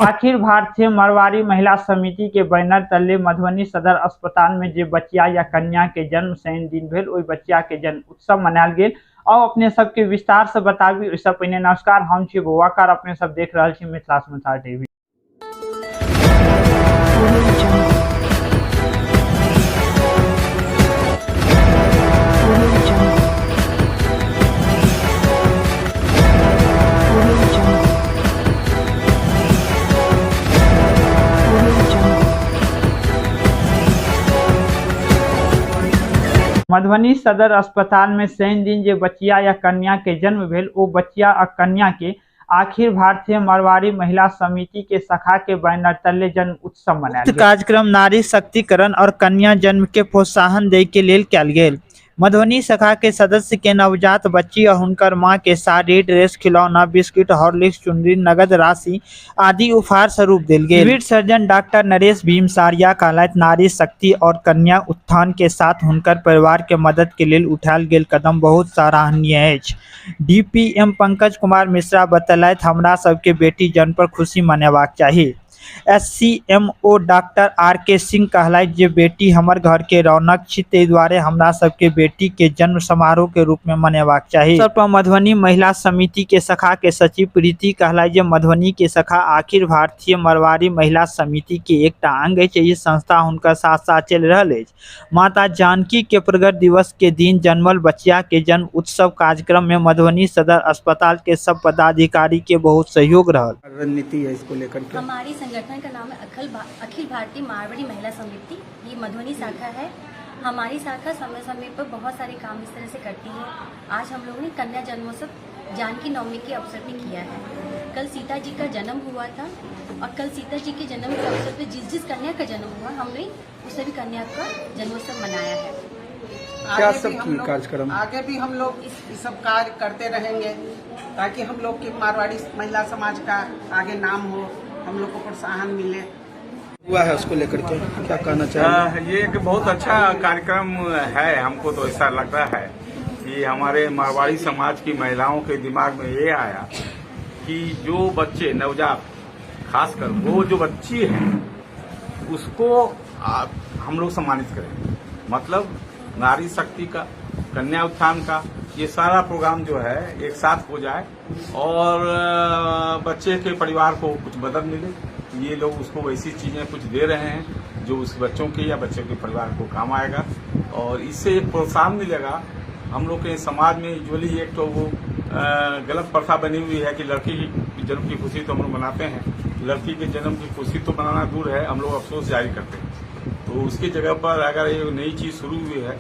अखिल भारतीय मारवाड़ी महिला समिति के बैनर तले मधुबनी सदर अस्पताल में जे बच्चिया या कन्या के जन्म शनि दिन भेल ओहि बच्चिया के जन्म उत्सव मनायल गेल। और अपने सबके विस्तार से बताबी। ओहिसँ पहिने नमस्कार, हम छी बौआकार, अपने सब देख रहल छी मिथिला समाचार टीवी। मधुबनी सदर अस्पताल में शनि दिन जे बच्चिया या कन्या के जन्म भेल ओ बच्चिया आ कन्या के अखिल भारतीय मारवाड़ी महिला समिति के शाखा के बैनर तले जन्म उत्सव मनायल गेल। कार्यक्रम नारी शक्तिकरण और कन्या जन्म के प्रोत्साहन दे के लेल कयल गेल। मधुबनी शाखा के सदस्य के नवजात बच्ची और उनकर मां के साड़ी, ड्रेस, खिलौना, बिस्किट, हॉर्लिक्स, चुनरी, नगद राशि आदि उपहार स्वरूप देल गेल। सिविल सर्जन डॉक्टर नरेश भीमसारिया कहलथि नारी शक्ति और कन्या उत्थान के साथ हुनकर परिवार के मदद के लेल उठायल गेल कदम बहुत सराहनीय अछि। डीपीएम पंकज कुमार मिश्रा बतैलथि हमरा सबके बेटी जन्म पर खुशी मनेबाक चाही। एससीएमओ डॉक्टर आर.के. सिंह कहलथि जे बेटी हमर घर के रौनक छी, ताहि दुआरे हमरा सबके बेटी के जन्म समारोह के रूप में मनेबाक चाही। अवसर पर मधुबनी महिला समिति के शाखा के सचिव प्रीति कहलथि जे मधुबनी के शाखा अखिल भारतीय मारवाड़ी महिला समिति के एकटा अंग अछि। ई संस्था हुनकर साथ साथ चलि रहल अछि। माता जानकी के प्रगट दिवस के दिन जन्मल बच्चिया के जन्म उत्सव कार्यक्रम में मधुबनी सदर अस्पताल के सब पदाधिकारी के बहुत सहयोग रहल। रणनीति है इसको लेकर के? हमारी संगठन का नाम है अखिल भारतीय मारवाड़ी महिला समिति। ये मधुबनी शाखा है। हमारी शाखा समय समय पर बहुत सारे काम इस तरह से करती है। आज हम लोगों ने कन्या जन्मोत्सव जानकी नवमी के अवसर पे किया है। कल सीता जी का जन्म हुआ था और कल सीता जी के जन्म के अवसर पे जिस कन्या का जन्म हुआ हमने उस सभी कन्या का जन्मोत्सव मनाया है। क्या सब की कार्यक्रम? आगे भी हम लोग इस सब कार्य करते रहेंगे ताकि हम लोग के मारवाड़ी महिला समाज का आगे नाम हो, हम लोग को प्रोत्साहन मिले। हुआ है उसको लेकर के क्या कहना चाहिए? ये एक बहुत अच्छा कार्यक्रम है। हमको तो ऐसा लगता है कि हमारे मारवाड़ी समाज की महिलाओं के दिमाग में ये आया कि जो बच्चे नवजात, खासकर वो जो बच्ची है उसको हम लोग सम्मानित करें। मतलब नारी शक्ति का, कन्या उत्थान का, ये सारा प्रोग्राम जो है एक साथ हो जाए और बच्चे के परिवार को कुछ मदद मिले। ये लोग उसको वैसी चीजें कुछ दे रहे हैं जो उस बच्चों के या बच्चों के परिवार को काम आएगा और इससे एक प्रोत्साहन मिलेगा। हम लोग के समाज में यूजुअली एक तो वो गलत प्रथा बनी हुई है कि लड़की की जन्म की खुशी तो हम लोग मनाते हैं, लड़की के जन्म की खुशी तो मनाना दूर है, हम लोग अफसोस जारी करते हैं। तो उसकी जगह पर अगर ये नई चीज शुरू हुई है